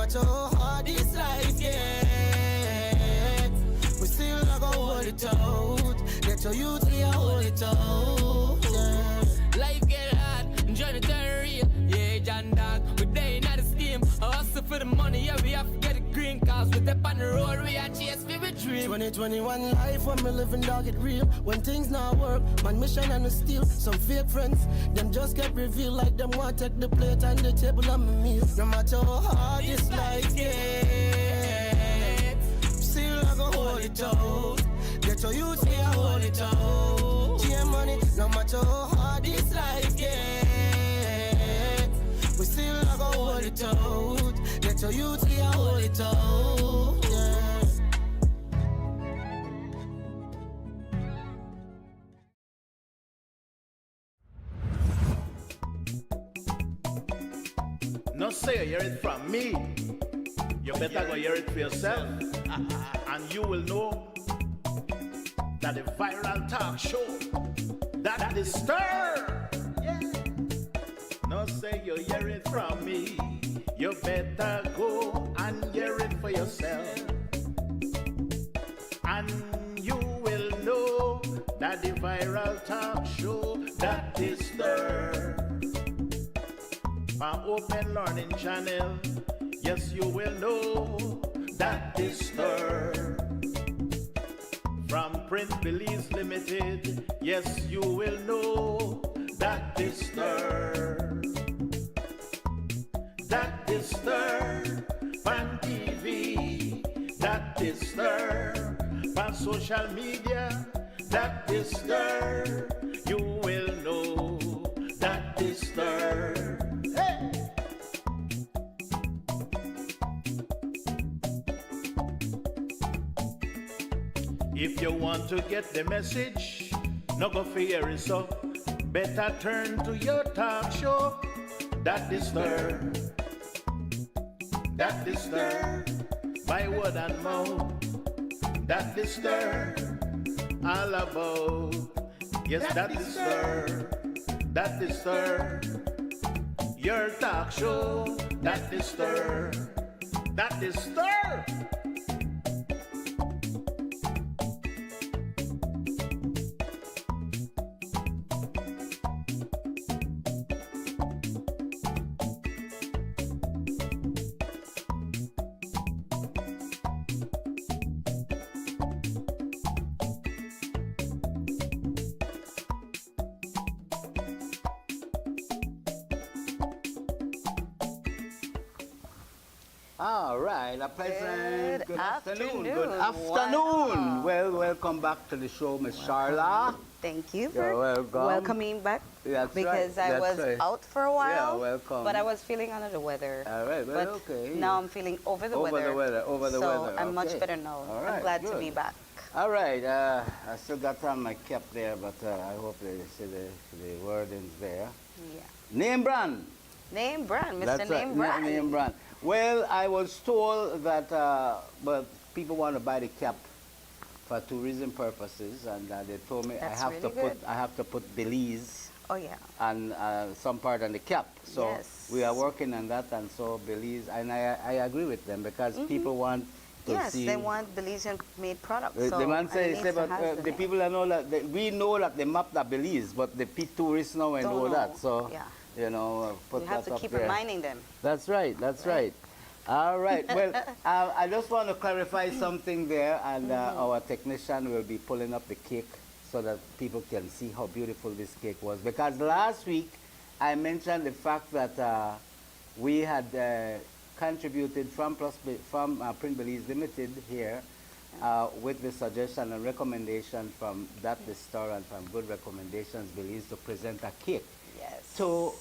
matter how hard this life get, we still not gonna hold it out. Let your youth here hold it out. Yeah. Life get hard, enjoy the turn real. Yeah, John Dog, we day in the scheme. I hustle for the money, yeah, we have to get a green cars. We step on the road, we are chase for the dream. 2021 life when me living dog it real. When things not work, man mission and a steal. Some fake friends, them just get revealed like them want take the plate and the table and my meal. No matter how hard this life gets, still I go hold it out. Get your youth here, hold it out. Cheer money, no matter how hard this life gets, we still not gonna hold it out. Get your youth here, hold it out. Yeah. No say you hear it from me. You better go hear it for yourself. And you will know that the viral talk show that is stir. Yeah. No say you hear it from me. You better go and hear it for yourself. And you will know that the viral talk show that is stir. My open learning channel, yes you will know that is stir. From Print Belize Limited, yes you will know that is stir. That is stir. On TV, that is stir. On social media, that is stir. You will know that is stir. Hey! If you want to get the message, no go fear it so. Better turn to your talk show. That is stir. That is stir. By word and mouth. That is stir. All about. Yes, that is stir. That is stir. Your talk show. That is stir. That is stir. All right, a pleasant good afternoon. afternoon. Good afternoon. Well, welcome back to the show, Miss Charla. Thank you You're for welcome. welcoming back. That's because right. I was That's right. out for a while. Yeah, welcome. But I was feeling under the weather. All right, well, but okay. now I'm feeling over the weather. Over the weather. So I'm much okay. better now. All right, I'm glad to good. be back. All right, I still got on my cap there, but I hope they see the wordings there. Yeah. Name brand. Name brand, Mr. That's Name right. Brand. Name brand. Well, I was told that but people want to buy the cap for tourism purposes, and they told me That's I have really to put good. I have to put Belize Oh, yeah. and some part on the cap. So Yes. we are working on that, and so Belize, and I agree with them because people want to Yes, see. they want Belizean-made products. The man say, underneath but it has the name. people that know that we know that they mapped that Belize, but the tourists now and Don't know that. know. So Yeah. you know, put We have that to up keep there. reminding them. That's right. That's right. All right. Well, I just want to clarify something there, and our technician will be pulling up the cake so that people can see how beautiful this cake was. Because last week I mentioned the fact that we had contributed from Print Belize Limited here with the suggestion and recommendation from that the store and from Good Recommendations Belize to present a cake Yes. to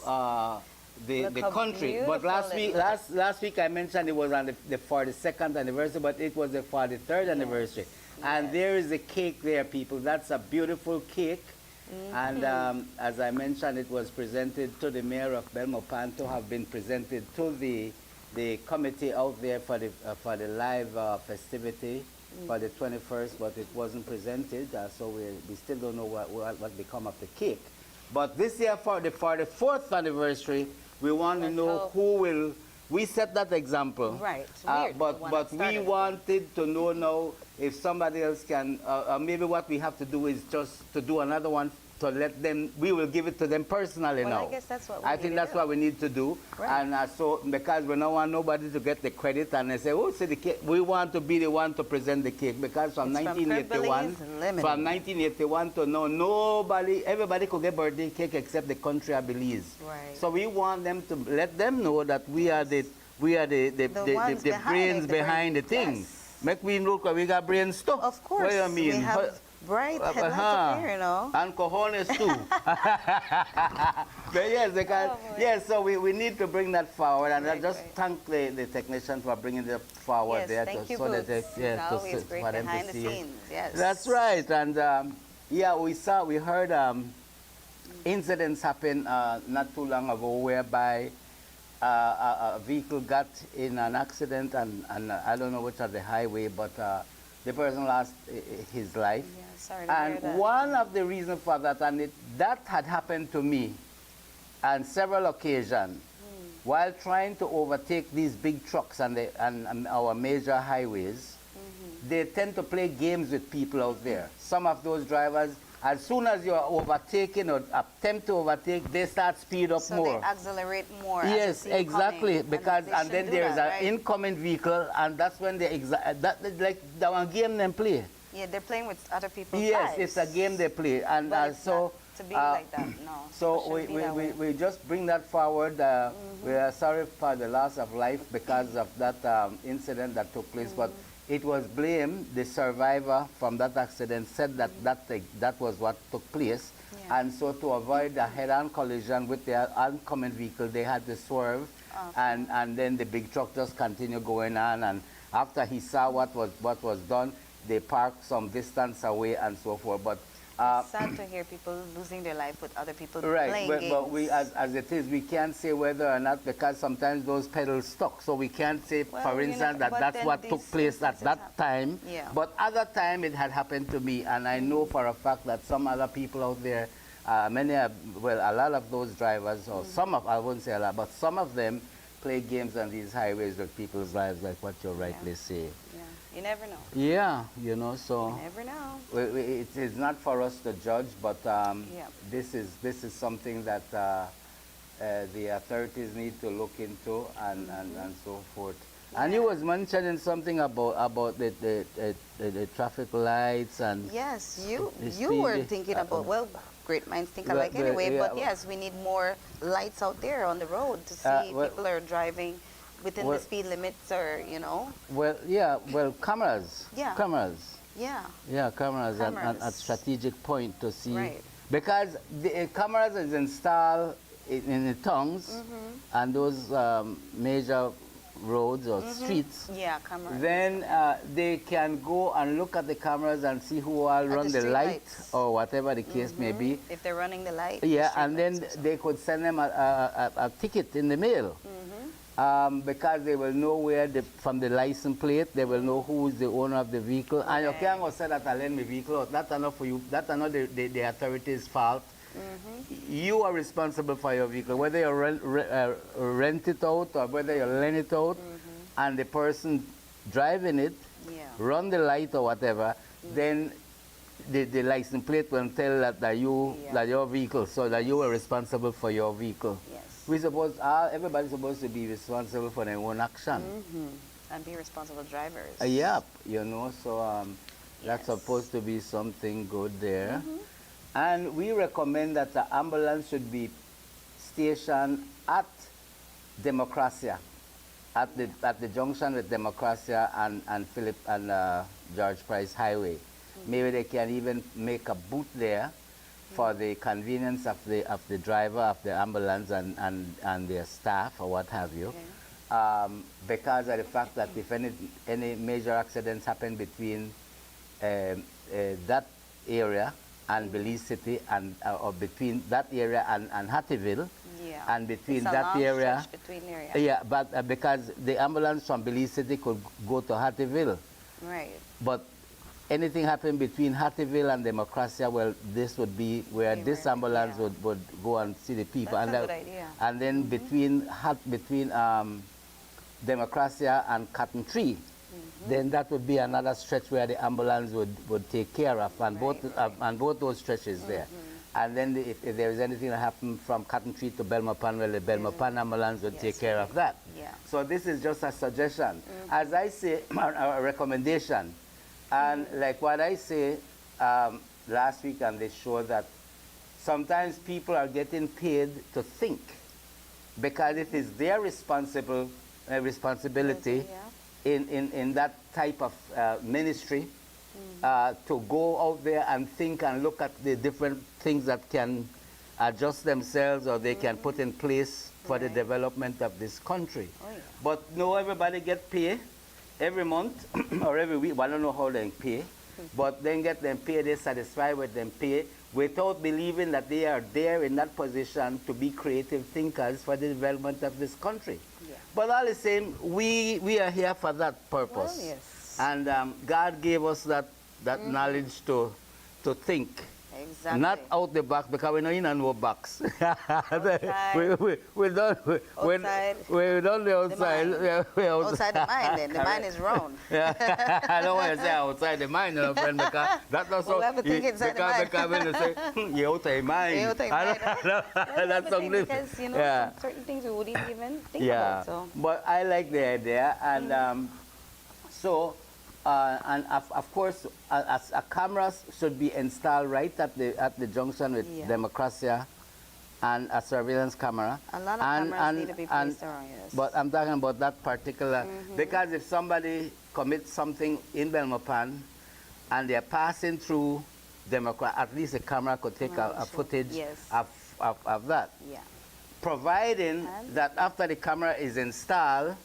the Look how country. But last beautiful week, last week I mentioned it was on the 42nd anniversary, but it was the 43rd anniversary. And there is a cake there, people. That's a beautiful cake. And as I mentioned, it was presented to the mayor of Belmopan to have been presented to the committee out there for the live festivity for the 21st, but it wasn't presented. So we still don't know what become of the cake. But this year, for the 44th anniversary, we want to know who will we set that example. Right. It's weird, the one But that we started it. wanted to know now if somebody else can, maybe what we have to do is just to do another one to let them, we will give it to them personally Well, now. I guess that's what we I need think to that's do. what we need to do. Right. And so, because we don't want nobody to get the credit and they say, oh, see the cake, we want to be the one to present the cake because from It's from 1981, Belize Limited. from 1981 to now, everybody could get birthday cake except the country of Belize. Right. So we want them to let them know that we are the ones the behind brains it, behind the thing. yes. Make we look we got brains too. Of course. What do you mean? We have bright headlights up here, you know. And cojones too. But yes, because, yes, so we need to bring that forward, and I Right, just right. thank the technician for bringing it forward Yes, there. thank you, so that Boots. yes, Always great for them behind to the see it. scenes, yes. That's right, and yeah, we heard incidents happen not too long ago whereby a vehicle got in an accident, and I don't know which of the highway, but the person lost his life. Yeah, sorry to hear And that. one of the reasons for that, and that had happened to me on several occasions, while trying to overtake these big trucks and our major highways, they tend to play games with people out there. Some of those drivers, as soon as you're overtaking or attempt to overtake, they start speed up So more. they accelerate more. as Yes, they see you exactly. coming, Because they and then shouldn't do there is that, an right? incoming vehicle, and that's when they that like the one game them play. Yeah, they're playing with other people's Yes, lives. it's a game they play, and But it's so. not to be like that, no. So It shouldn't be that way. we just bring that forward. We are sorry for the loss of life because of that incident that took place, but it was blamed. The survivor from that accident said that that was what took place. Yeah. And so to avoid a head-on collision with the oncoming vehicle, they had to swerve, and then the big truck just continued going on. And after he saw what was done, they parked some distance away and so forth. But It's sad to hear people losing their life with other people right, playing but, games. but we, as it is, we can't say whether or not, because sometimes those pedals stuck. So we can't say, Well, for you know, instance, that but that's then what these took place at instances that happen. time. Yeah. But other time it had happened to me, and I know for a fact that some other people out there, a lot of those drivers, or some of, I wouldn't say a lot, but some of them play games on these highways with people's lives, like what you rightly say. Yeah, you never know. Yeah, you know, so. You never know. It is not for us to judge, but Yeah. this is something that the authorities need to look into and so forth. And you was mentioning something about the traffic lights and Yes, you the were speed, thinking about, well, great minds think well, alike well, anyway, yeah, but yes, we need more lights out there on the road to see well- people are driving within well- the speed limits, or, you know. cameras. Yeah. Cameras. Yeah. Yeah, cameras, at Cameras. strategic point to see. Right. Because the cameras is installed in the towns and those major roads or streets. Yeah, cameras. Then they can go and look at the cameras and see who all At run the the street light lights. or whatever the case may be. If they're running the light. Yeah, the and then streetlights or so. they could send them a ticket in the mail. Because they will know from the license plate, they will know who is the owner of the vehicle. And you can't go say that I lend my vehicle out. That's enough for you. That's not the authorities' fault. You are responsible for your vehicle, whether you rent it out or whether you lend it out, and the person driving it Yeah. run the light or whatever, then the license plate will tell that your vehicle, so that you are responsible for your vehicle. Yes. Everybody's supposed to be responsible for their own action. And be responsible drivers. Yeah, you know, so that's Yes. supposed to be something good there. And we recommend that the ambulance should be stationed at Democracia, at the junction with Democracia and Philip and George Price Highway. Maybe they can even make a booth there for the convenience of the driver of the ambulance and their staff or what have you. Because of the fact that if any major accidents happen between that area and Belize City, or between that area and Hattieville, Yeah. and between It's a that long area, stretch between area. yeah, but because the ambulance from Belize City could go to Hattieville, Right. but anything happen between Hattieville and Democracia, well, this would be where Be this where- ambulance yeah. would go and see the people. That's and a good idea. And then between Democracia and Cotton Tree. Then that would be another stretch where the ambulance would take care of, and both those stretches there. And then if there is anything that happened from Cotton Tree to Belmopan, well, the Belmopan ambulance would take care of that. Yeah. So this is just a suggestion. As I say, a recommendation. And like what I say last week on this show, that sometimes people are getting paid to think, because it is their responsibility in that type of ministry to go out there and think and look at the different things that can adjust themselves or they can put in place for the development of this country. Oh, yeah. But no, everybody get paid every month or every week. Well, I don't know how they pay, but then get them paid, they're satisfied with them pay, without believing that they are there in that position to be creative thinkers for the development of this country. Yeah. But all the same, we are here for that purpose. Well, yes. And God gave us that knowledge to think. Exactly. Not out the box, because we're not in no box. Outside. we don't Outside. we don't the outside. We're Outside the mind, then the mind is round. Yeah. I don't want to say outside the mind, friend, because that's not so. We have to think inside the mind. Because when they say, you're outside the mind. You're outside the mind. That's something. Because, you know, certain things we wouldn't even think about. So. But I like the idea, and and of course, a cameras should be installed right at the junction with Democracia, and a surveillance camera. A lot of cameras need to be placed around, yes. But I'm talking about that particular, because if somebody commits something in Belmopan and they're passing through Democrat, at least a camera could take a footage of that. Yeah. Providing that after the camera is installed,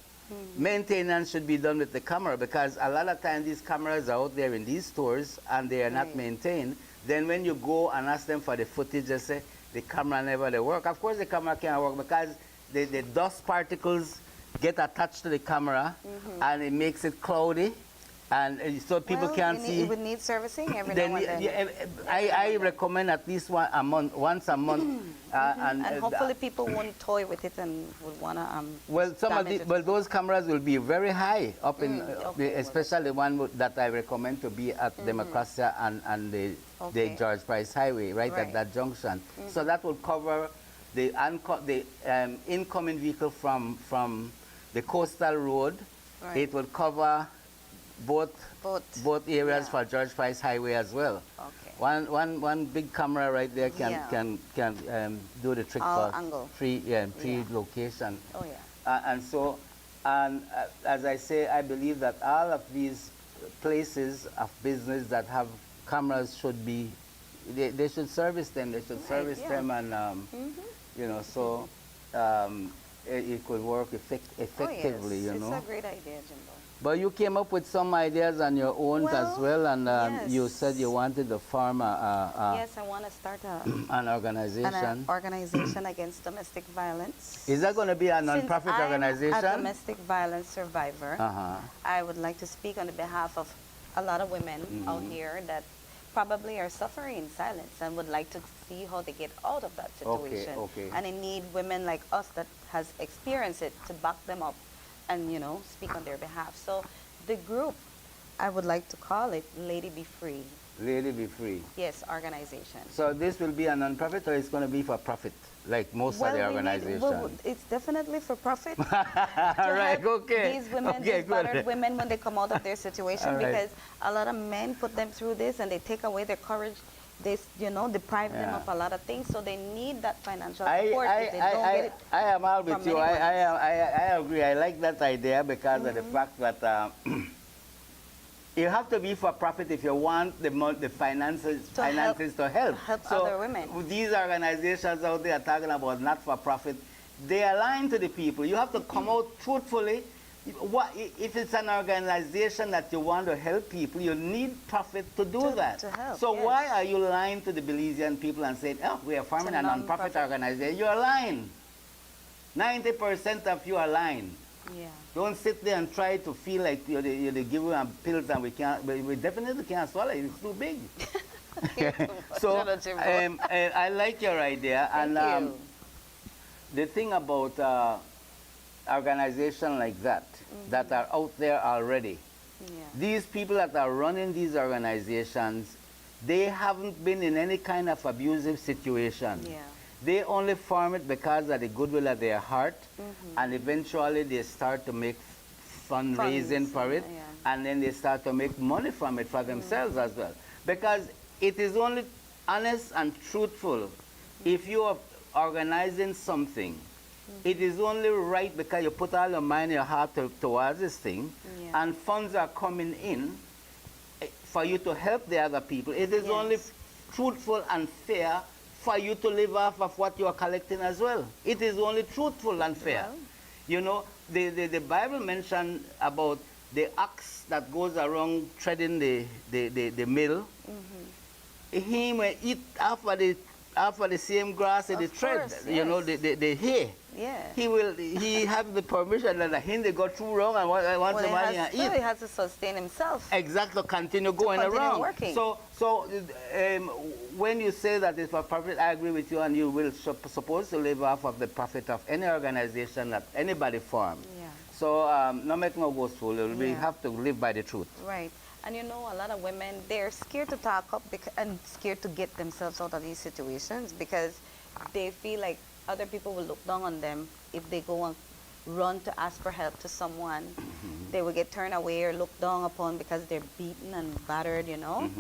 maintenance should be done with the camera, because a lot of times these cameras are out there in these stores and they are not maintained. Then when you go and ask them for the footage, they say the camera never they work. Of course the camera can't work, because the dust particles get attached to the camera and it makes it cloudy, and so people can't see. It would need servicing every now and then. I recommend at least once a month. And hopefully people won't toy with it and would want to well, those cameras will be very high up in, especially the one that I recommend to be at Democracia and the George Price Highway, right at that junction. So that will cover the incoming vehicle from the coastal road. Right. It will cover both areas for George Price Highway as well. Okay. One big camera right there can do the trick All for angle. three location. Oh yeah. And as I say, I believe that all of these places of business that have cameras should be, they should service them. They should service them, and you know, so it could work effectively. You know. It's a great idea, Jimbo. But you came up with some ideas on your own as well, and you said you wanted to form yes, I want to start an organization. An organization against domestic violence. Is that going to be a non-profit organization? I'm a domestic violence survivor. I would like to speak on the behalf of a lot of women out here that probably are suffering in silence and would like to see how they get out of that situation. And they need women like us that has experienced it to back them up and, you know, speak on their behalf. So the group, I would like to call it Lady Be Free. Lady Be Free. Yes, organization. So this will be a non-profit, or it's going to be for profit, like most of the organizations? It's definitely for profit. All right, okay. These women, these battered women, when they come out of their situation, because a lot of men put them through this and they take away their courage. They, you know, deprive them of a lot of things, so they need that financial support. I am all with you. I agree. I like that idea because of the fact that you have to be for profit if you want the finances to help so other women. These organizations out there talking about not for profit, they are lying to the people. You have to come out truthfully. If it's an organization that you want to help people, you need profit to do that. To help, so why are you lying to the Belizean people and saying, oh, we are forming a non-profit organization? You're lying. 90% of you are lying. Yeah. Don't sit there and try to feel like they give you pills and we definitely can't swallow it. It's too big. So I like your idea. Thank you. The thing about organizations like that, that are out there already. Yeah. These people that are running these organizations, they haven't been in any kind of abusive situation. Yeah. They only form it because of the goodwill of their heart, and eventually they start to make fundraising for it, yeah. and then they start to make money from it for themselves as well. Because it is only honest and truthful if you are organizing something. It is only right because you put all your mind and your heart towards this thing, Yeah. and funds are coming in for you to help the other people. It is Yes. only truthful and fair for you to live off of what you are collecting as well. It is only truthful and fair. Well. You know, the Bible mentioned about the ox that goes around treading the mill. He may eat after the same grass and the Of tread, course, you know, yes. the hay. Yeah. He has the permission that he go through wrong and once Well, the money and he eat. has to sustain himself. Exactly, continue going continue around. working. So when you say that it's for profit, I agree with you, and you will supposed to live off of the profit of any organization that anybody forms. Yeah. So no make no boastful. We Yeah. have to live by the truth. Right. And you know, a lot of women, they're scared to talk up and scared to get themselves out of these situations because they feel like other people will look down on them if they go and run to ask for help to someone. They will get turned away or looked down upon because they're beaten and battered, you know.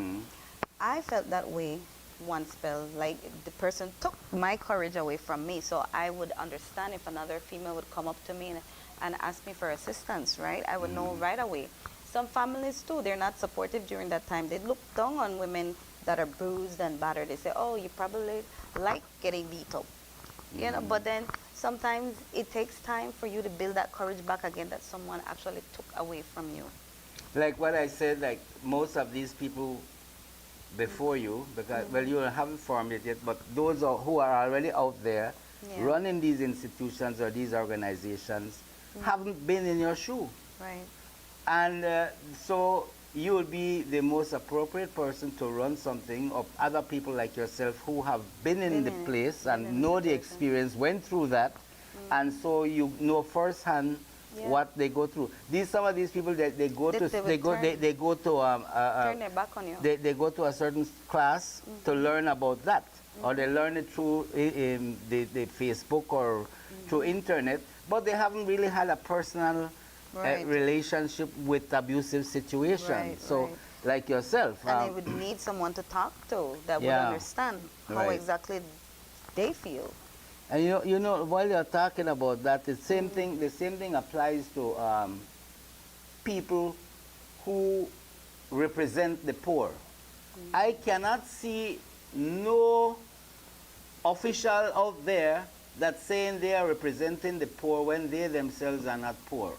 I felt that way one spell, like the person took my courage away from me. So I would understand if another female would come up to me and ask me for assistance, right? I would know right away. Some families too, they're not supportive during that time. They look down on women that are bruised and battered. They say, oh, you probably like getting beat up. You know, but then sometimes it takes time for you to build that courage back again that someone actually took away from you. Like what I said, like most of these people before you, because, well, you haven't formed it yet, but those who are already out there Yeah. running these institutions or these organizations haven't been in your shoe. Right. And so you will be the most appropriate person to run something, of other people like yourself who have been in the place and in the know the situation. experience, went through that, and so you know firsthand Yeah. what they go through. Some of these people, they go They- to they they will go turn- they go to Turn their back on you. they go to a certain class to learn about that, or they learn it through the Facebook or through internet, but they haven't really had a personal Right. relationship with abusive situations. Right, So, right. like yourself, And they would need someone to talk to that would Yeah. understand how Right. exactly they feel. and you know, while you're talking about that, the same thing applies to people who represent the poor. I cannot see no official out there that's saying they are representing the poor when they themselves are not poor.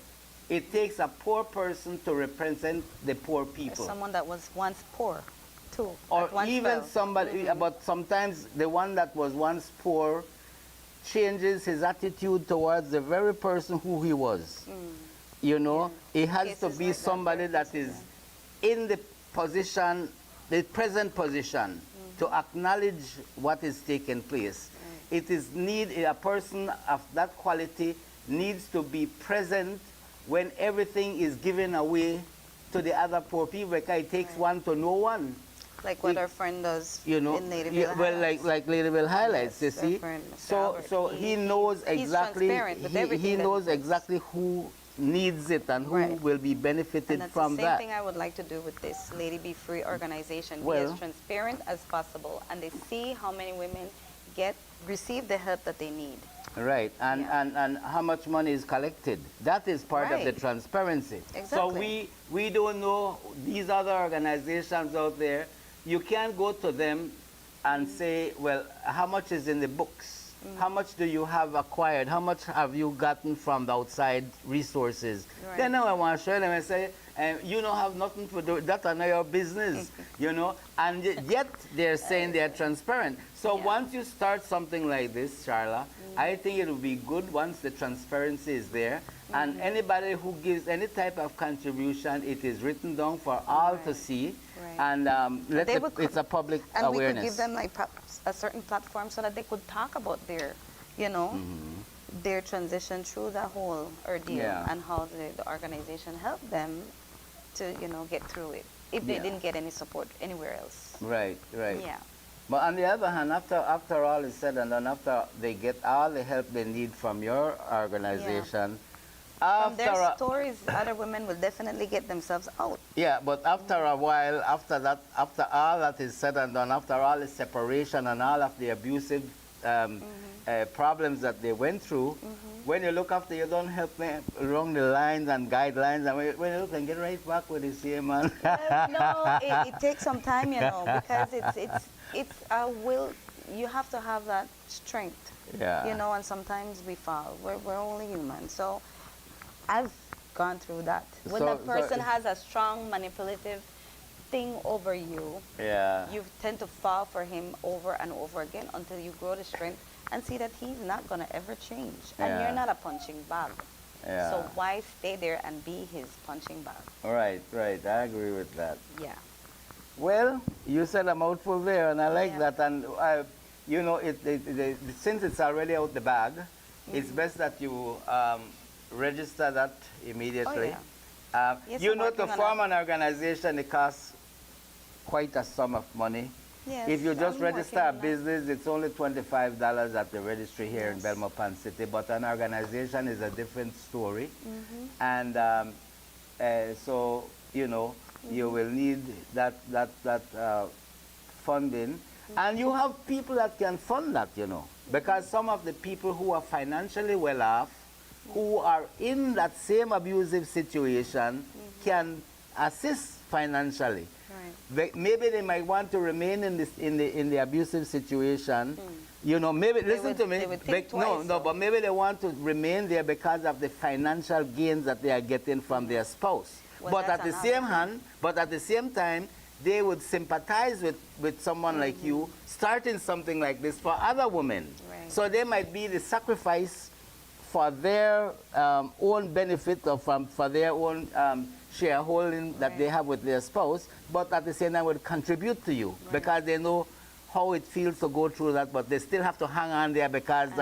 It takes a poor person to represent the poor people. Someone that was once poor, too. Or at one even spell. somebody, but sometimes the one that was once poor changes his attitude towards the very person who he was. You know, it has to Cases be like that, somebody very that cases, is in the position, the present position, to acknowledge what is taking place. It is a person of that quality needs to be present when everything is given away to the other poor people, because it takes one to know one. Like what our friend does You know, in Native yeah, well, like Ladyville highlights, Yes, you our see. friend, Mr. So, Albert, so he knows he's exactly. transparent with He everything that knows he does. exactly who needs it and who Right. will be benefited And that's from the same that. thing I would like to do with this Lady Be Free organization. Be Well- as transparent as possible, and they see how many women receive the help that they need. Right, and, Yeah. and how much money is collected. That is part of the Right. transparency. So Exactly. we don't know these other organizations out there. You can't go to them and say, well, how much is in the books? How much do you have acquired? How much have you gotten from the outside resources? Right. Then now I want to show them and say, you don't have nothing to do, that's none of your business, you know? And yet they're saying they're transparent. So Yeah. once you start something like this, Charla, I think it will be good once the transparency is there. And anybody who gives any type of contribution, it is written down for all to Right. see. Right. And They would it's a public And awareness. we could give them like a certain platform so that they could talk about their, you know, their transition through that whole ordeal and how the organization helped them to, you know, get through it if they didn't get any support anywhere else. Right, right. Yeah. But on the other hand, after all is said and done, after they get all the help they need from your organization, from their stories, other women will definitely get themselves out. Yeah, but after a while, after all that is said and done, after all the separation and all of the abusive problems that they went through, when you look after, you don't help them along the lines and guidelines, and when you look and get right back with the same man. Well, no, it takes some time, you know, because it's a will. You have to have that strength, you know, and sometimes we fall. We're only human, so I've gone through that. When a person has a strong manipulative thing over you, you tend to fall for him over and over again until you grow the strength and see that he's not going to ever change. And you're not a punching bag. So why stay there and be his punching bag? Right, right. I agree with that. Yeah. Well, you said a mouthful there, and I like that. And, you know, since it's already out the bag, it's best that you register that immediately. Yes, you know, to form an organization, it costs quite a sum of money. Yes, if you just register a business, it's only $25 at the registry here in Belmopan City, but an organization is a different story. And so, you know, you will need that funding. And you have people that can fund that, you know, because some of the people who are financially well off, who are in that same abusive situation, can assist financially. Maybe they might want to remain in the abusive situation. You know, maybe listen to me. But maybe they want to remain there because of the financial gains that they are getting from their spouse. Well, but at the same time, they would sympathize with someone like you starting something like this for other women. So they might be the sacrifice for their own benefit or for their own shareholding that they have with their spouse, but at the same time would contribute to you because they know how it feels to go through that, but they still have to hang on there because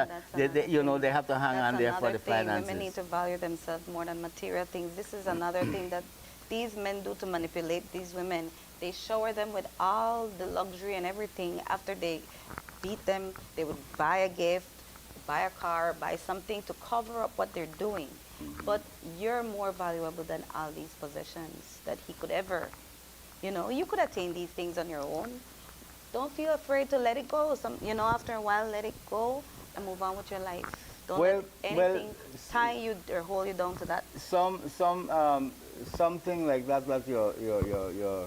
you know, they have to hang on there for the finances. Women need to value themselves more than material things. This is another thing that these men do to manipulate these women. They shower them with all the luxury and everything. After they beat them, they would buy a gift, buy a car, buy something to cover up what they're doing. But you're more valuable than all these possessions that he could ever, you know, you could attain these things on your own. Don't feel afraid to let it go. You know, after a while, let it go and move on with your life. Don't let anything tie you or hold you down to that. Something like that you're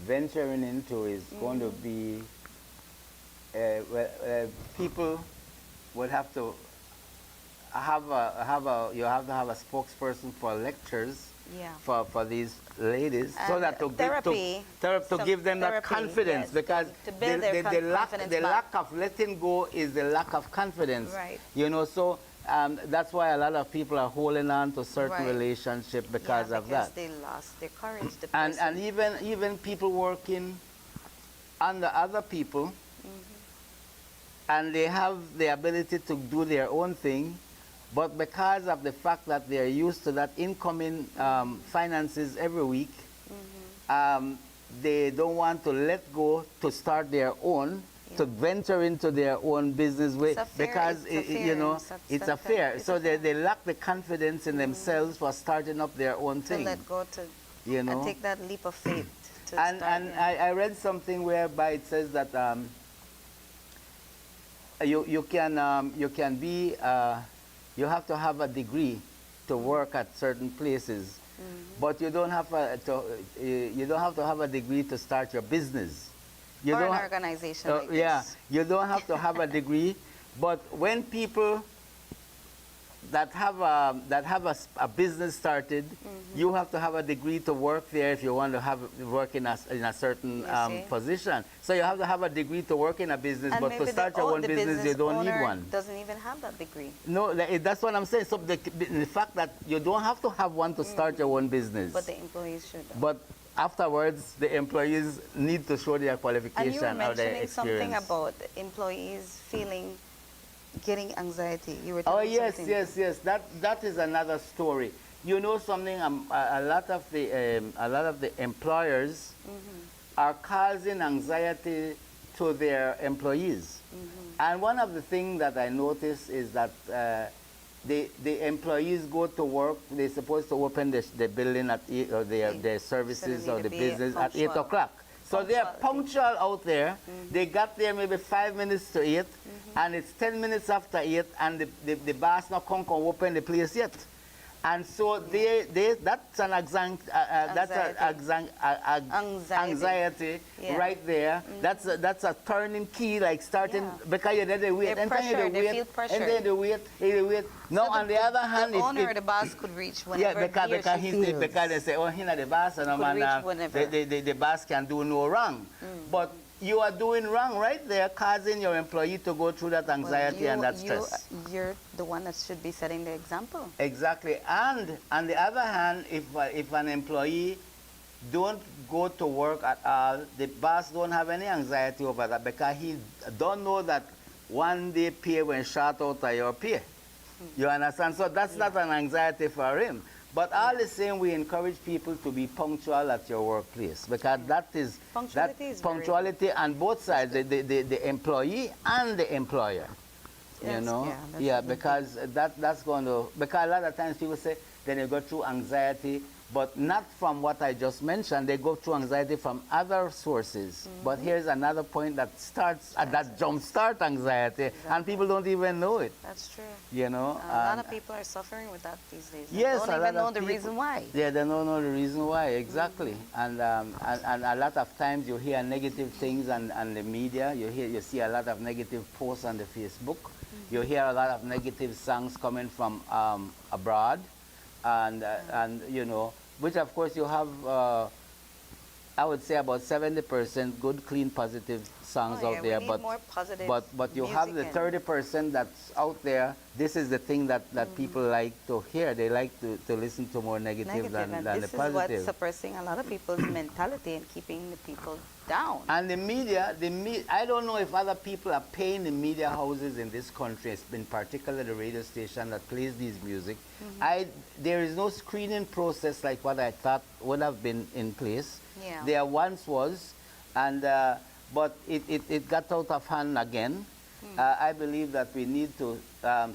venturing into is going to be, people would have to you have to have a spokesperson for lectures for these ladies, so that to give them that confidence, because the lack of letting go is the lack of confidence. You know, so that's why a lot of people are holding on to certain relationships because of that. They lost their courage. And even people working under other people, and they have the ability to do their own thing, but because of the fact that they are used to that incoming finances every week, they don't want to let go to start their own, to venture into their own business way, because you know, it's a fear. So they lack the confidence in themselves for starting up their own thing. To let go, you know, and take that leap of faith. And I read something whereby it says that you have to have a degree to work at certain places, but you don't have to have a degree to start your business. You or don't an organization like this. You don't have to have a degree, but when people that have a business started, you have to have a degree to work there if you want to work in a certain position. So you have to have a degree to work in a business, but to start your own business, you don't need one. Doesn't even have that degree. No, that's what I'm saying. So the fact that you don't have to have one to start your own business. But the employees should. But afterwards, the employees need to show their qualification or their experience. And you were mentioning something about employees feeling getting anxiety. You were Oh telling yes, something. yes. That is another story. You know something? A lot of the employers are causing anxiety to their employees. And one of the things that I notice is that the employees go to work. They're supposed to open the building at 8, or their services So or they the need to be business at 8 punctual. o'clock. So they are Punctuality. punctual out there. They got there maybe 5 minutes to 8, and it's 10 minutes after 8, and the boss not come open the place yet. And so that's an anxiety Yeah. right there. That's a turning key, like starting, Yeah. because you need to wait. They're And then you pressured, they wait, feel pressured. and then you wait. No, So on the other hand, the owner or if, the boss could reach yeah, whenever because he or she feels. because they say, oh, he's not the boss, and Could reach whenever. the boss can do no wrong. But you are doing wrong right there, causing your employee to go through that anxiety and that stress. You're the one that should be setting the example. Exactly. And on the other hand, if an employee don't go to work at all, the boss don't have any anxiety over that, because he don't know that one day pay when short out of your pay. You understand? So that's not an anxiety for him. But all the same, we encourage people to be punctual at your workplace, because that is Punctuality is very punctuality on both sides, the employee and the employer. You Yes, know, yeah, that's yeah, a good because that's going to, because a lot of times people say then they go through anxiety, but not from what I just mentioned. They go through anxiety from other sources. But here's another point that starts, that jumpstart anxiety, and people don't even know it. That's true. You know, A lot of people are suffering with that these days. They yes, don't a even lot know of the people- reason why. Yeah, they don't know the reason why, exactly. And a lot of times you hear negative things on the media. You see a lot of negative posts on the Facebook. You hear a lot of negative songs coming from abroad, and you know, which of course you have. I would say about 70% good, clean, positive songs Oh, out yeah, there, we need more positive but you have the music and- 30% that's out there. This is the thing that people like to hear. They like to listen to more negative, Negative, than and the this is what's positive. suppressing a lot of people's mentality and keeping the people down. And the media, I don't know if other people are paying the media houses in this country, in particular the radio station that plays these music. There is no screening process like what I thought would have been in place. Yeah. There once was, and but it got out of hand again. I believe that we need to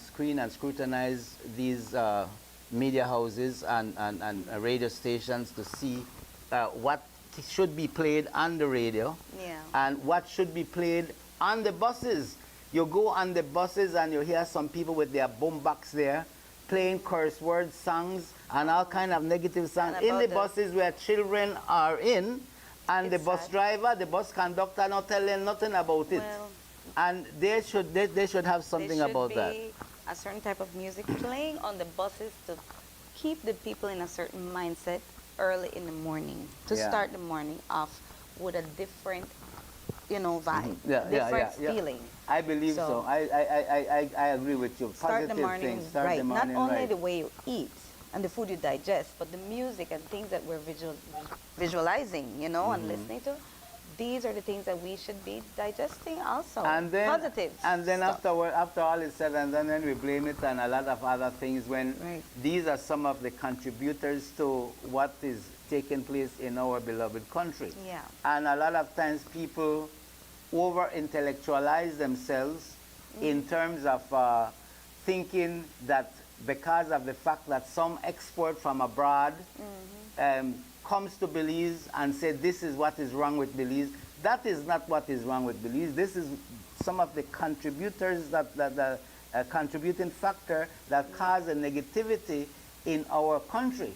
screen and scrutinize these media houses and radio stations to see what should be played on the radio, Yeah. and what should be played on the buses. You go on the buses and you hear some people with their boombox there playing curse word songs and all kind of negative songs And in the about the- buses where children are in, and the It's bus sad. driver, the bus conductor not telling nothing about it. Well, And they should have something there should about that. be a certain type of music playing on the buses to keep the people in a certain mindset early in the morning, to Yeah. start the morning off with a different, vibe, Yeah, a yeah, different yeah. feeling. I believe so. So- I agree with you. Start the Positive morning things. Start right. the morning Not only right. the way you eat and the food you digest, but the music and things that we're visualizing, and listening to. These are the things that we should be digesting also. And then, positive and then stuff. after all is said and done, then we blame it on a lot of other things, when Right. these are some of the contributors to what is taking place in our beloved country. Yeah. And a lot of times people over-intellectualize themselves in terms of thinking that because of the fact that some export from abroad comes to Belize and say this is what is wrong with Belize. That is not what is wrong with Belize. This is some of the contributors, that contributing factor that cause a negativity in our country.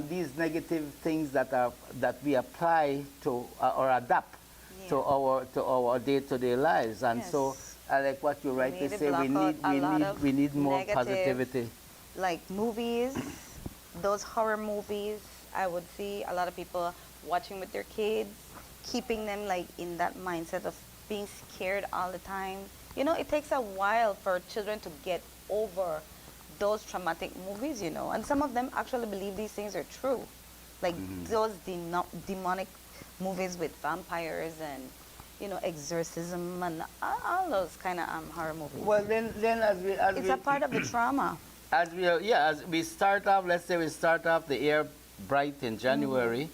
These negative things that we apply to or adapt to our day-to-day lives, and so like what you rightly say, we need more negative, positivity. Like movies, those horror movies. I would see a lot of people watching with their kids, keeping them like in that mindset of being scared all the time. It takes a while for children to get over those traumatic movies, and some of them actually believe these things are true. Like those demonic movies with vampires and, you know, exorcism and all those kind of horror movies. Well, then It's a part of the trauma. as we start off, let's say we start off the year bright in January,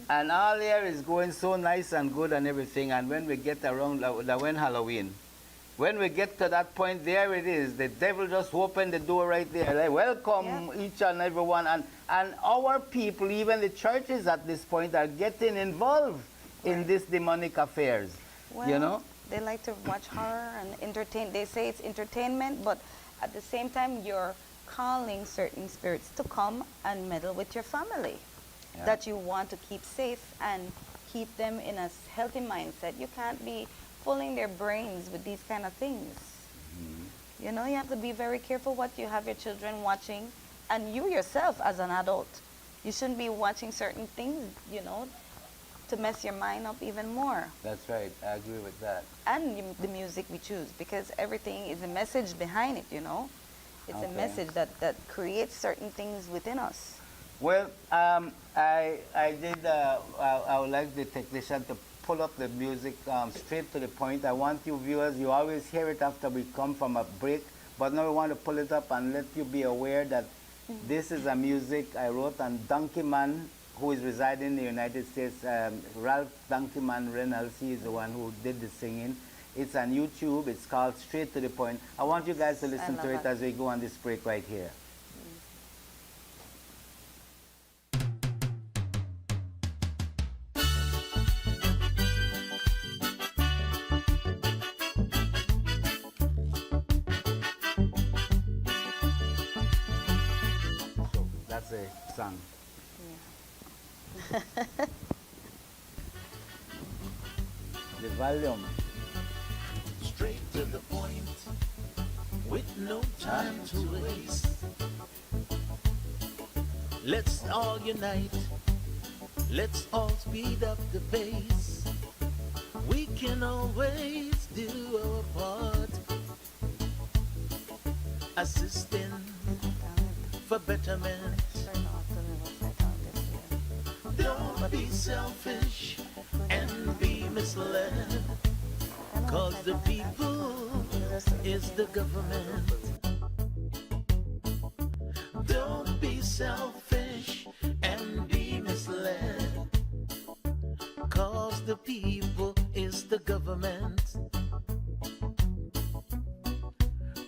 and all year is going so nice and good and everything, and when we get around when Halloween, when we get to that point, there it is. The devil just opened the door right there. Like, welcome each and every one, and our people, even the churches at this point, are getting involved in these demonic affairs. Well, you know, they like to watch horror and entertain. They say it's entertainment, but at the same time, you're calling certain spirits to come and meddle with your family that you want to keep safe and keep them in a healthy mindset. You can't be fooling their brains with these kind of things. You know, you have to be very careful what you have your children watching, and you yourself as an adult. You shouldn't be watching certain things, you know, to mess your mind up even more. that's right. I agree with that. And the music we choose, because everything is a message behind it, you know. It's a message that creates certain things within us. Well, I would like the technician to pull up the music straight to the point. I want you viewers, you always hear it after we come from a break, but now we want to pull it up and let you be aware that this is a music I wrote, and Donkey Man, who is residing in the United States, Ralph Donkey Man Reynolds, he is the one who did the singing. It's on YouTube. It's called Straight to the Point. I want you guys to listen to it as we go on this break right here. So that's a song. The volume. Straight to the point, with no time to waste. Let's all unite, let's all speed up the pace. We can always do our part, assisting for betterment. Don't be selfish and be misled, 'cause the people is the government. Don't be selfish and be misled, 'cause the people is the government.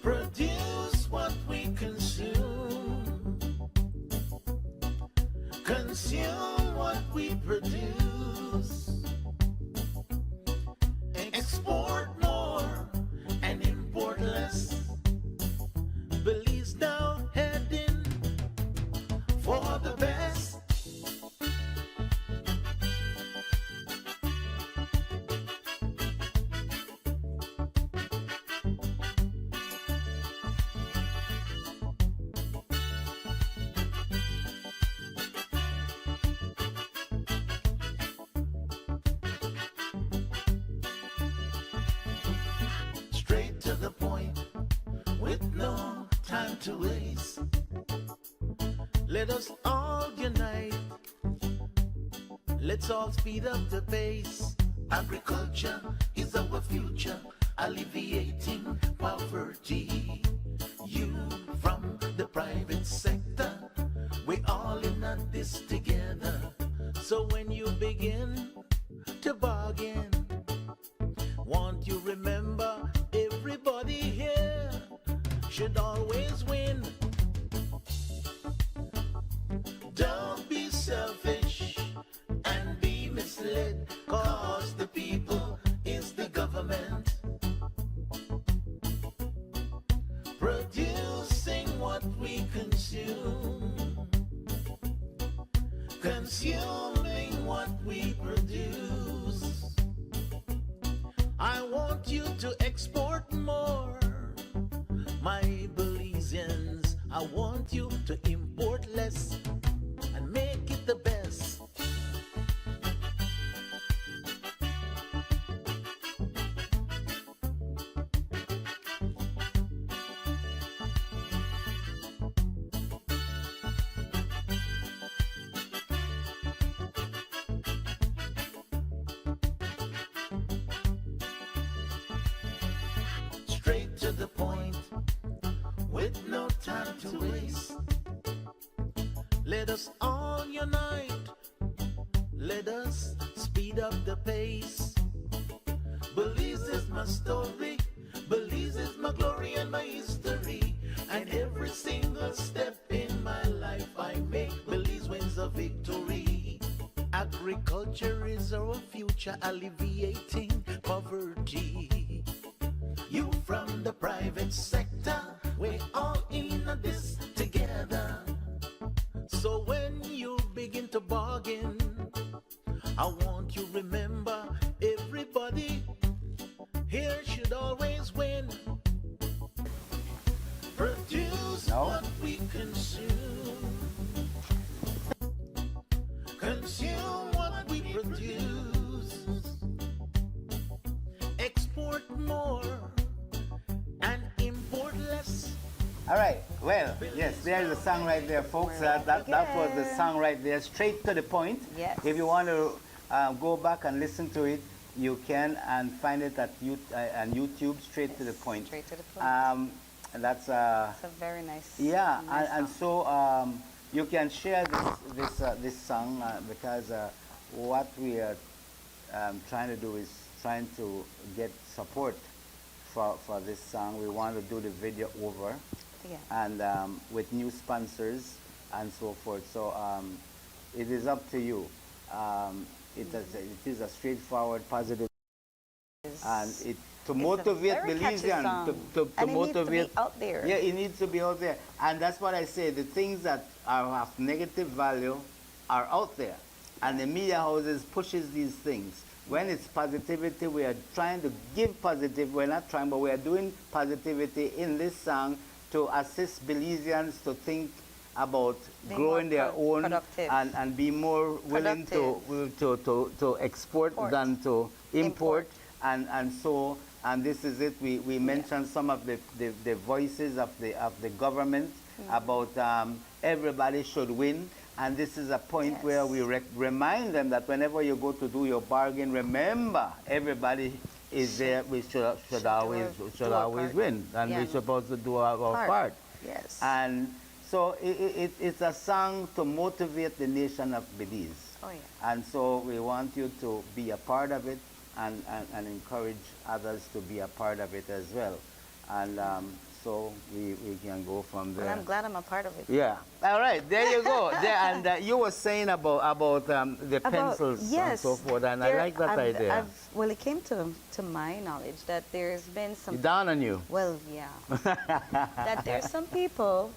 Produce what we consume. Consume what we produce. Export more and import less. Belize now heading for the best. Straight to the point, with no time to waste. Let us all unite. Let's all speed up the pace. Agriculture is our future, alleviating poverty. You from the private sector, we all in on this together. So when you begin to bargain, won't you remember everybody here should always win? Don't be selfish and be misled, 'cause the people is the government. Producing what we consume. Consuming what we produce. I want you to export more, my Belizeans. I want you to import less and make it the best. straight to the point, with no time to waste. Let us all unite, let us speed up the pace. Belize is my story, Belize is my glory and my history. And every single step in my life I make, Belize wins a victory. Agriculture is our future, alleviating poverty. You from the private sector, we're all in this together. So when you begin to bargain, I want you remember everybody here should always win. Produce what we consume. Consume what we produce. Export more and import less. All right. Well, yes, there's a song right there, folks. That was the song right there, straight to the point. Yes. If you want to go back and listen to it, you can, and find it at on YouTube, straight to the point. Straight to the point. And that's it's a very nice. Yeah, nice and so you can share this song because what we are trying to do is trying to get support for this song. We want to do the video over, and with new sponsors and so forth. So it is up to you. It is a straightforward, positive, and to motivate Belizean, to motivate. It needs to be out there. Yeah, it needs to be out there, and that's what I say. The things that have negative value are out there, and the media houses pushes these things. When it's positivity, we are trying to give positive. We're not trying, but we are doing positivity in this song to assist Belizeans to think about growing their own and be more willing to export than to import. And so, and this is it. We mentioned some of the voices of the government about everybody should win. And this is a point where we remind them that whenever you go to do your bargain, remember everybody is there. We should always win, and we're supposed to do our part. Yes. And so it's a song to motivate the nation of Belize. Oh yeah. And so we want you to be a part of it, and encourage others to be a part of it as well. And so we can go from there. Well, I'm glad I'm a part of it. Yeah. All right. There you go. And you were saying about the pencils and so forth, and I like that idea. Well, it came to my knowledge that there's been some... Down on you. Well, yeah. That there's some people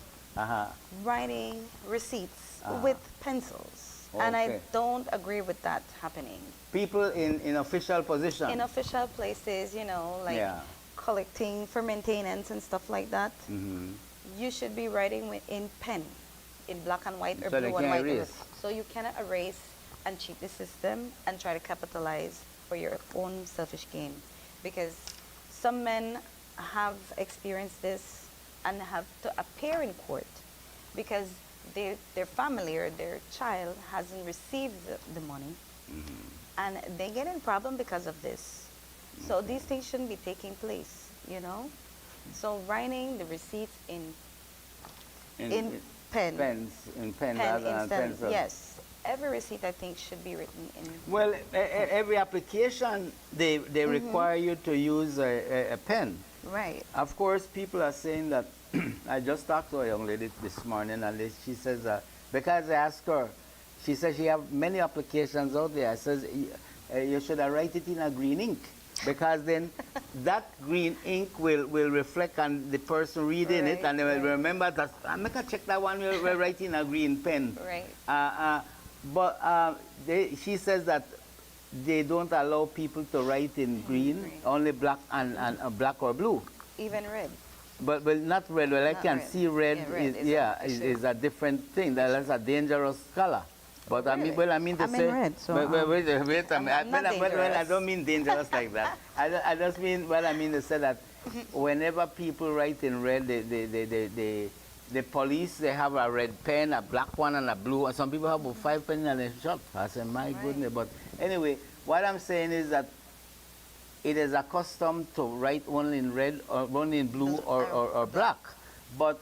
writing receipts with pencils. Okay. And I don't agree with that happening. People in official position. In official places, you know, like... collecting for maintenance and stuff like that, you should be writing in pen, in black and white or blue and white. So you cannot erase and cheat the system and try to capitalize for your own selfish gain. Because some men have experienced this and have to appear in court because their family or their child hasn't received the money, and they get in problem because of this. So these things shouldn't be taking place, you know. So writing the receipts in pen. In pen rather than pencil. Yes. Every receipt, I think, should be written in... Well, every application, they require you to use a pen. Right. Of course, people are saying that... I just talked to a young lady this morning, and she says, because I asked her, she says she have many applications out there. I says, you should write it in a green ink. Because then that green ink will reflect on the person reading it, and they will remember that, I'm going to check that one, we're writing a green pen. Right. But she says that they don't allow people to write in green, only black and black or blue. Even red. But not red. Well, I can see red, is a different thing. That's a dangerous color. But really? I mean to I'm say, in red, so wait a minute. I don't mean dangerous like that. I just mean, I mean to say that whenever people write in red, the police, they have a red pen, a black one, and a blue. And some people have 5 pens in a shop. I said, my goodness. But anyway, what I'm saying is that it is accustomed to write only in red or only in blue or black. But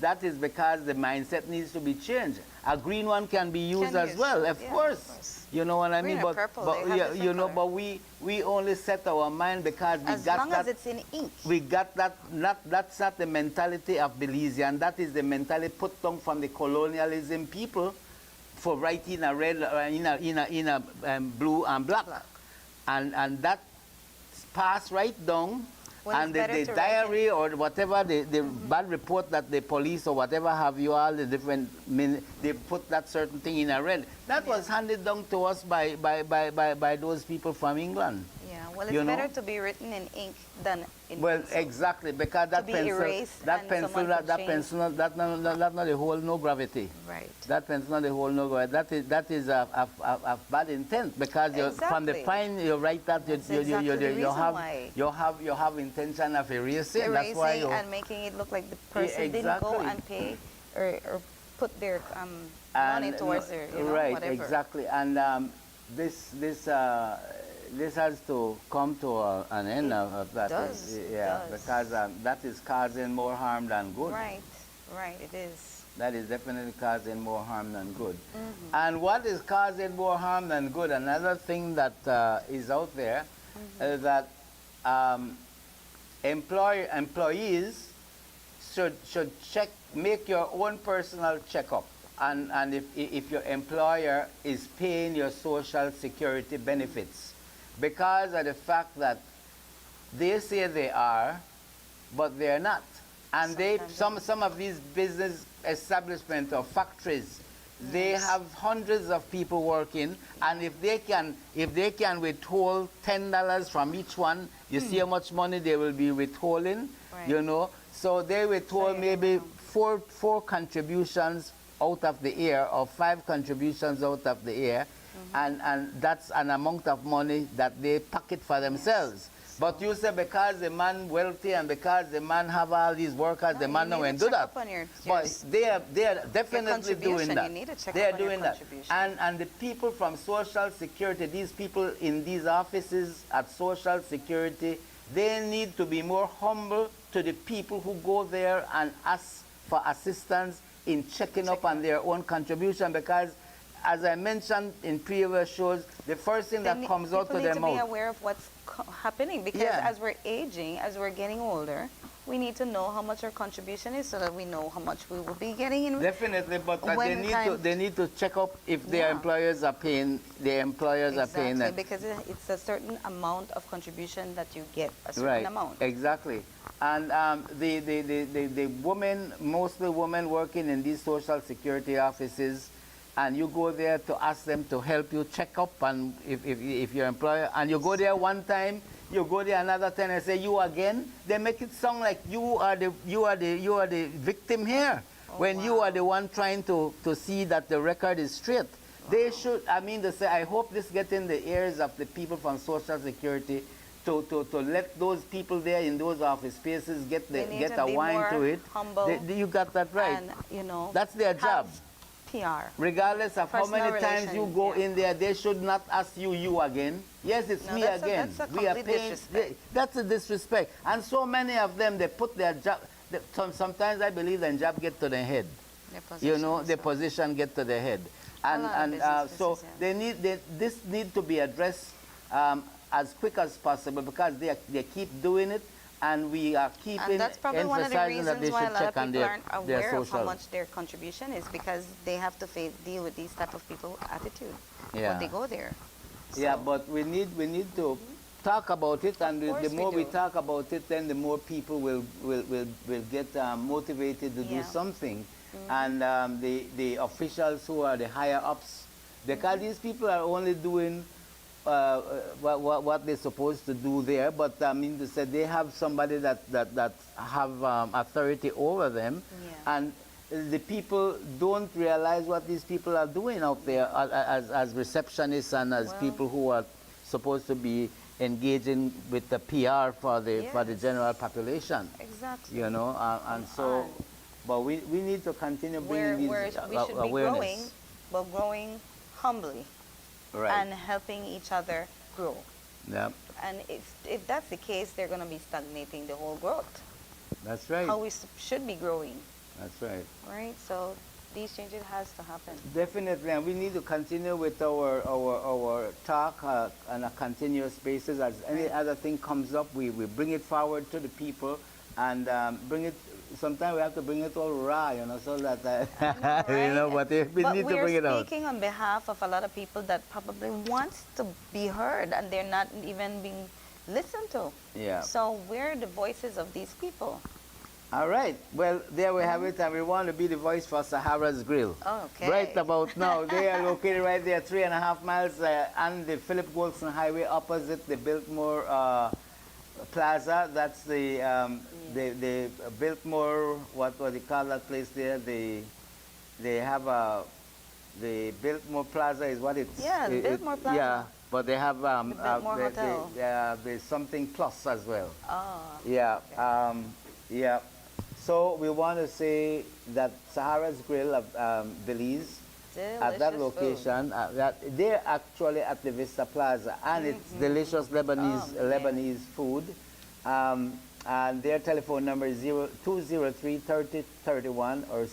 that is because the mindset needs to be changed. A green one can be used as well, of course. You know what I mean? Green or purple, but they have yeah, you know, color. but we only set our mind because we As got long that. as it's in ink. We got that. That's not the mentality of Belizean. That is the mentality put down from the colonialism people for writing a red in a blue and black. And that passed right down. When And it's better the to diary or whatever, the bad report that the police or whatever have you all, the different, they put that certain thing in a red. That was handed down to us by those people from England. Yeah, well, it's You know? better to be written in ink than in Well, pencil. exactly, because that be pencil, erased that and pencil, someone that, could that change. pencil, that not the whole no gravity. Right. That pencil not the whole no gravity. That is a bad intent because from the Exactly. fine you write that That's exactly the reason why. you have intention of erasing. That's Erasing why you and making it look like the person didn't go exactly. and pay or put their money towards their, right, whatever. exactly. And this has to come to an end of that. does, Yeah, does. because that is causing more harm than good. Right, right, it is. That is definitely causing more harm than good. And what is causing more harm than good, another thing that is out there, is that employees should make your own personal checkup. And if your employer is paying your social security benefits, because of the fact that they say they are, but they're not. And some of these business establishments or factories, they have hundreds of people working, and if they can withhold $10 from each one, you see how much money they will be withholding, you know. So they withhold maybe four contributions out of the year or 5 contributions out of the year, and that's an amount of money that they pocket for themselves. But you say because the man wealthy and because the man have all these workers, the man no do that. But they are definitely doing that. You need to check They are up on your doing that. And the people from Social Security, these people in these offices at Social Security, they need to be more humble to the people who go there and ask for assistance in checking up on their own contribution, because as I mentioned in previous shows, the first thing that comes out to their People need to mouth. be aware of what's happening, because as we're aging, as we're getting older, we need to know how much our contribution is so that we know how much we will be getting in. Definitely, but when they need to check up if their employers are paying. Their employers are paying them. Because it's a certain amount of contribution that you get, a certain amount. Exactly. And the women, mostly women working in these Social Security offices, and you go there to ask them to help you check up, and if your employer, and you go there one time, you go there another time and say you again, they make it sound like you are the victim here, when you are the one trying to see that the record is straight. They should, I mean to say, I hope this gets in the ears of the people from Social Security to let those people there in those office spaces get a wine to it. Humble, you got that right. And that's their job. PR. Regardless of how many times you go in there, they should not ask you again. Yes, it's me again. We are paying. That's a disrespect. And so many of them, they put their job. Sometimes I believe their job get to their head. You know, the position get to their head, and so this need to be addressed as quick as possible, because they keep doing it. And we are keeping and that's probably one of the reasons why a lot of people aren't aware of how much their contribution is, because they have to deal with these type of people attitude when they go there. So. Yeah, but we need to talk about it, and the more we talk about it, then the more people will get motivated to do something. And the officials who are the higher ups, because these people are only doing what they're supposed to do there, but I mean to say they have somebody that have authority over them, and the people don't realize what these people are doing out there as receptionists and as people who are supposed to be engaging with the PR for the general population. Exactly. You know, and so, but we need to continue bringing these awareness. Growing humbly. Right. And helping each other grow. Yep. And if that's the case, they're going to be stagnating the whole growth. That's right. How we should be growing. That's right. Right? So these changes has to happen. Definitely, and we need to continue with our talk on a continuous basis. As any other thing comes up, we bring it forward to the people and bring it. Sometimes we have to bring it all raw, you know, so that you know. But we need to bring it out. We're speaking on behalf of a lot of people that probably wants to be heard, and they're not even being listened to. Yeah. So we're the voices of these people. All right. Well, there we have it, and we want to be the voice for Sahara's Grill. Okay. Right about now, they are located right there, 3.5 miles on the Philip Golson Highway, opposite the Biltmore Plaza. That's the Biltmore. What do they call that place there? They have the Biltmore Plaza is what it's. Yeah, the Biltmore Plaza. Yeah, but they have Biltmore Hotel. there's something plus as well. Oh. Yeah. Okay. Yeah. So we want to say that Sahara's Grill of Belize, at that location, they're actually at the Vista Plaza, and it's delicious Lebanese food. And their telephone number is 203-3031 or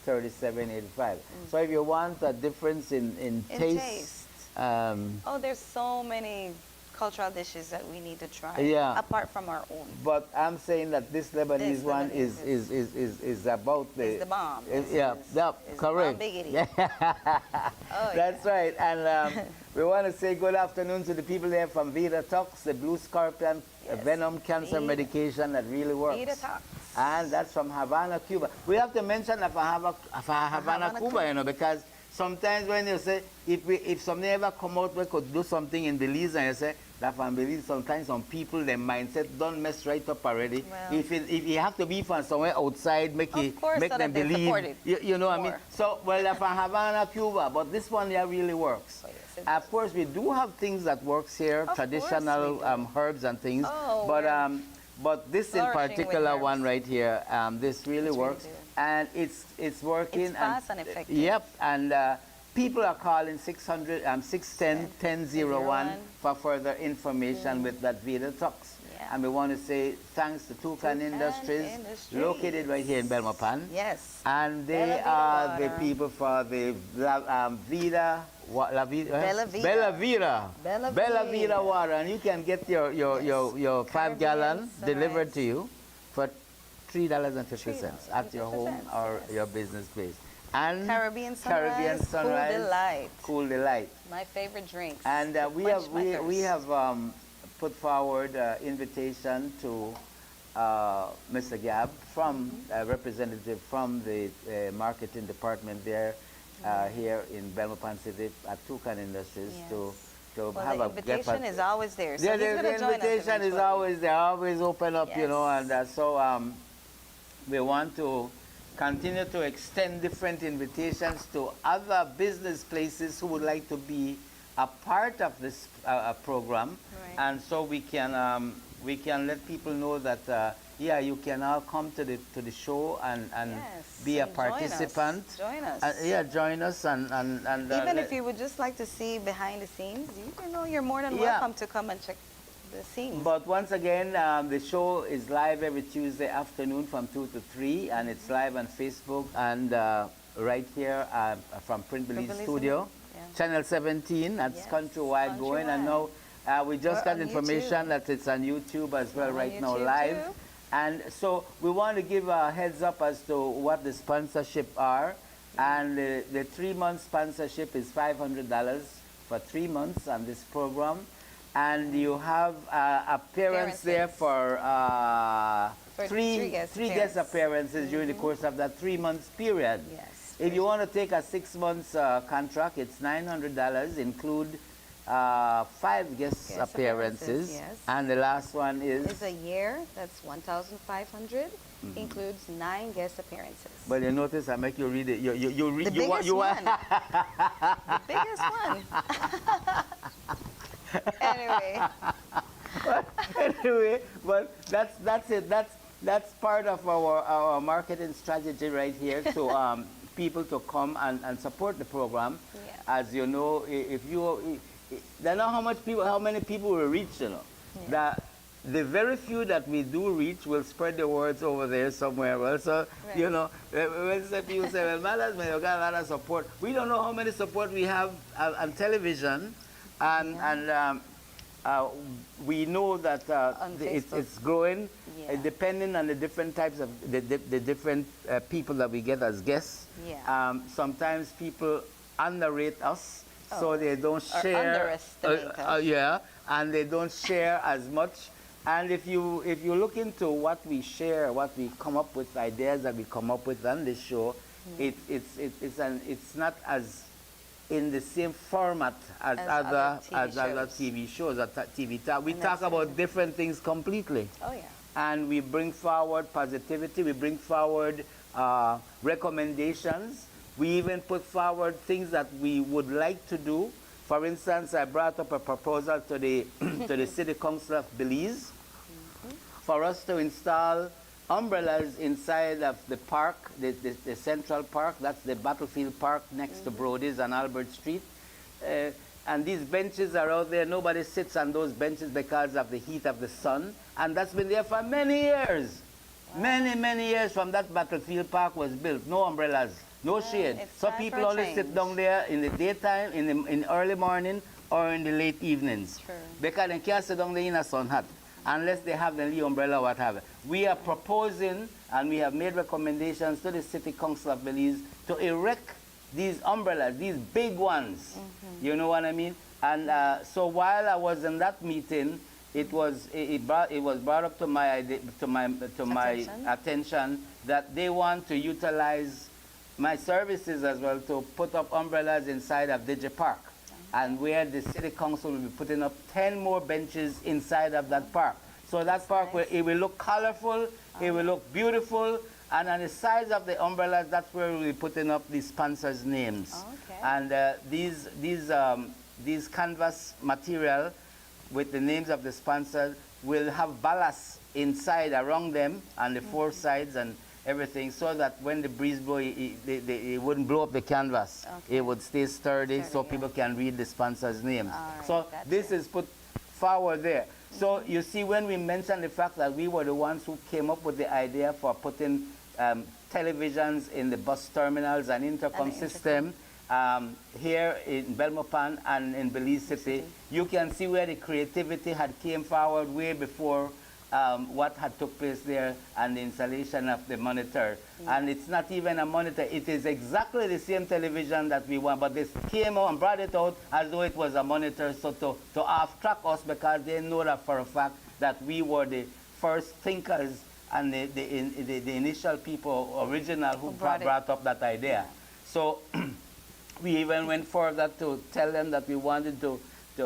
605-3785. So if you want a difference in taste. Oh, there's so many cultural dishes that we need to try. Yeah. Apart from our own. But I'm saying that this Lebanese one is about the. It's the bomb. Yeah, correct. Yeah. Oh, that's right. And we want to say good afternoon to the people there from Vida Tox, the Blue Scorpion venom cancer medication that really works. Vida Tox. And that's from Havana, Cuba. We have to mention Havana, Cuba, you know, because sometimes when you say, if something ever come out, we could do something in Belize, and you say, that from Belize, sometimes some people, their mindset don't mess right up already. Well, if you have to be from somewhere outside, make them believe, you know what I mean? So, well, they're from Havana, Cuba, but this one, yeah, really works. Oh, yes, of course, we do have things that works here, traditional herbs and things, but this in particular one right here, this really works. And it's working. It's fast and effective. Yep, and people are calling 610-1001 for further information with that Vida Tox. Yeah. And we want to say thanks to Toucan Industries, located right here in Belmopan. Yes. And they are the people for the Bella Vida water, and you can get your 5 gallon delivered to you for $3.50 at your home or your business place. And Caribbean Sunrise, Cool Delight. My favorite drinks. And we have put forward invitation to Mr. Gab, from representative from the marketing department there here in Belmopan City at Toucan Industries to have the invitation is always there. So yeah, he's the invitation is always there, always open up, you know, and so we want to continue to extend different invitations to other business places who would like to be a part of this program, and so we can let people know that yeah, you can all come to the show and be a participant. Join us. Yeah, join us and even if you would just like to see behind the scenes, you're more than welcome to come and check the scenes. But once again, the show is live every Tuesday afternoon from 2 to 3, and it's live on Facebook and right here from Print Belize Studio, Channel 17. That's countrywide going, and now we just got information that it's on YouTube as well right now, live. Too. And so we want to give a heads up as to what the sponsorship are, and the 3-month sponsorship is $500 for 3 months on this program. And you have appearance there for three guest appearances during the course of that 3 months period. Yes. If you want to take a 6 months contract, it's $900, include 5 guest appearances. Yes. And the last one is? It's a year, that's $1,500, includes 9 guest appearances. But you notice I make you read it. You read the biggest one. The biggest one. Anyway, but that's it. That's part of our marketing strategy right here to people to come and support the program. Yeah. As you know, if they know how many people will reach, you know. Yeah. The very few that we do reach will spread the words over there somewhere else. So, Right. you know, when some people say, well, Malas, man, you got a lot of support. We don't know how many support we have on television. And we know that it's growing, depending on the different types of, the different people that we get as guests. Yeah. Sometimes people underrate us, so they don't Or share. underestimate us. Yeah, and they don't share as much. And if you look into what we share, what we come up with, ideas that we come up with on this show, it's not as in the same format as other TV shows or TV talk. We talk about different things completely. Oh yeah. And we bring forward positivity. We bring forward recommendations. We even put forward things that we would like to do. For instance, I brought up a proposal to the to the City Council of Belize for us to install umbrellas inside of the park, the Central Park. That's the Battlefield Park next to Brody's on Albert Street. And these benches are out there. Nobody sits on those benches because of the heat of the sun. And that's been there for many years. Wow. Many years from that Battlefield Park was built. No umbrellas, no shade. So people only sit down there in the daytime, in early morning, or in the late evenings. True. Because they can't sit down there in a sun hut unless they have the Lee umbrella or whatever. We are proposing, and we have made recommendations to the City Council of Belize to erect these umbrellas, these big ones. You know what I mean? And so while I was in that meeting, it was brought up to my attention that they want to utilize my services as well to put up umbrellas inside of Digipark. And where the City Council will be putting up 10 more benches inside of that park. So that park, it will look colorful, it will look beautiful, and on the sides of the umbrellas, that's where we'll be putting up the sponsors' names. Okay. And these canvas material with the names of the sponsors will have ballast inside around them on the four sides and everything, so that when the breeze blow, it wouldn't blow up the canvas. Okay. It would stay sturdy, so people can read the sponsor's name. Right, so gotcha. this is put forward there. So you see, when we mentioned the fact that we were the ones who came up with the idea for putting televisions in the bus terminals and intercom system here in Belmopan and in Belize City, you can see where the creativity had came forward way before what had took place there and the installation of the monitor. And it's not even a monitor, it is exactly the same television that we want, but they came out and brought it out as though it was a monitor, so to off-track us, because they know that for a fact that we were the first thinkers and the initial people, original, who brought up that idea. So we even went further to tell them that we wanted to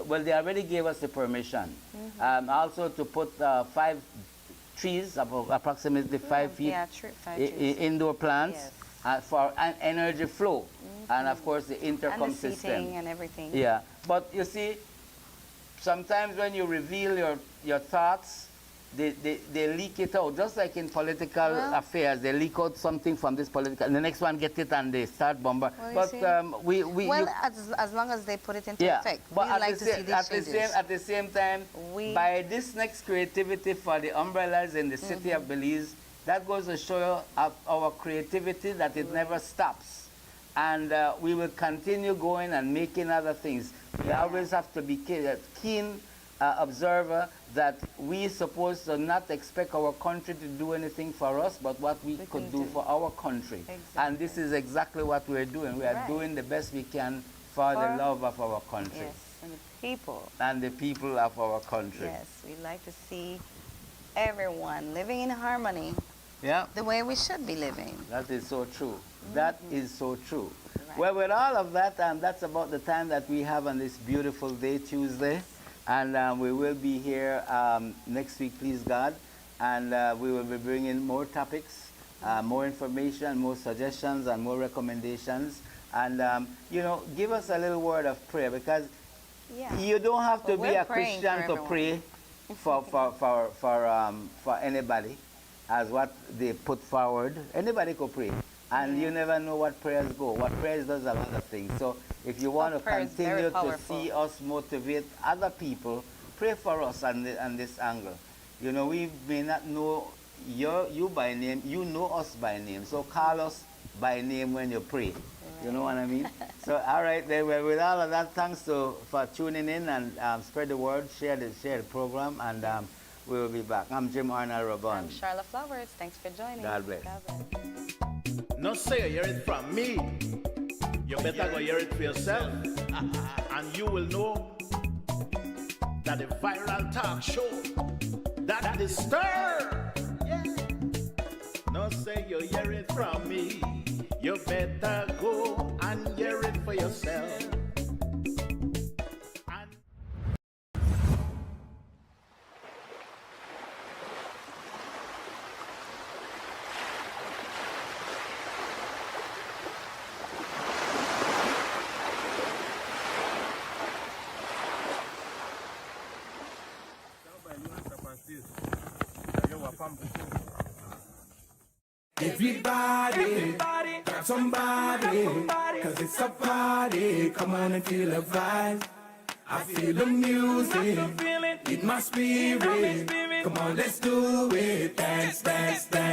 well, they already gave us the permission. Also to put 5 trees, approximately 5 feet, 5 trees. Indoor plants for an energy flow. And of course the intercom and the system. seating and everything. Yeah, but you see, sometimes when you reveal your thoughts, they leak it out, just like in political affairs. They leak out something from this political, and the next one gets it and they start bombarding. Well, But as long as they put it into effect, but we like to see these changes. at the same time, by this next creativity for the umbrellas in the city of Belize, that goes to show our creativity, that it never stops. And we will continue going and making other things. We always have to be keen observer that we supposed to not expect our country to do anything for us, but what we could do for our country. Exactly. And this is exactly what we're doing. We are doing the best we can for the love of our country. Yes, and the people. And the people of our country. Yes, we like to see everyone living in harmony. Yeah. The way we should be living. That is so true. That is so true. Right. Well, with all of that, that's about the time that we have on this beautiful day, Tuesday. And we will be here next week, please God. And we will be bringing more topics, more information, more suggestions, and more recommendations. And, you know, give us a little word of prayer, because you don't have to be a Christian to pray for anybody, as what they put forward. Anybody could pray. And you never know what prayers go. What prayers does a lot of things. So if you want to prayer is very continue to powerful. see us motivate other people, pray for us on this angle. You know, we may not know you by name, you know us by name. So call us by name when you pray. You know what I mean? So, all right, then, well, with all of that, thanks for tuning in and spread the word, share the program, and we will be back. I'm Jim Arnold Robon. I'm Charlotte Flowers. Thanks for joining. God bless. God bless. No say you hear it from me. You better go hear it for yourself. And you will know that the viral talk show that is stir. Yeah. No say you hear it from me. You better go and hear it for yourself. Everybody, grab somebody, cause it's a party. Come on and feel the vibe. I feel the music in my spirit. Come on, let's do it. Dance, dance, dance.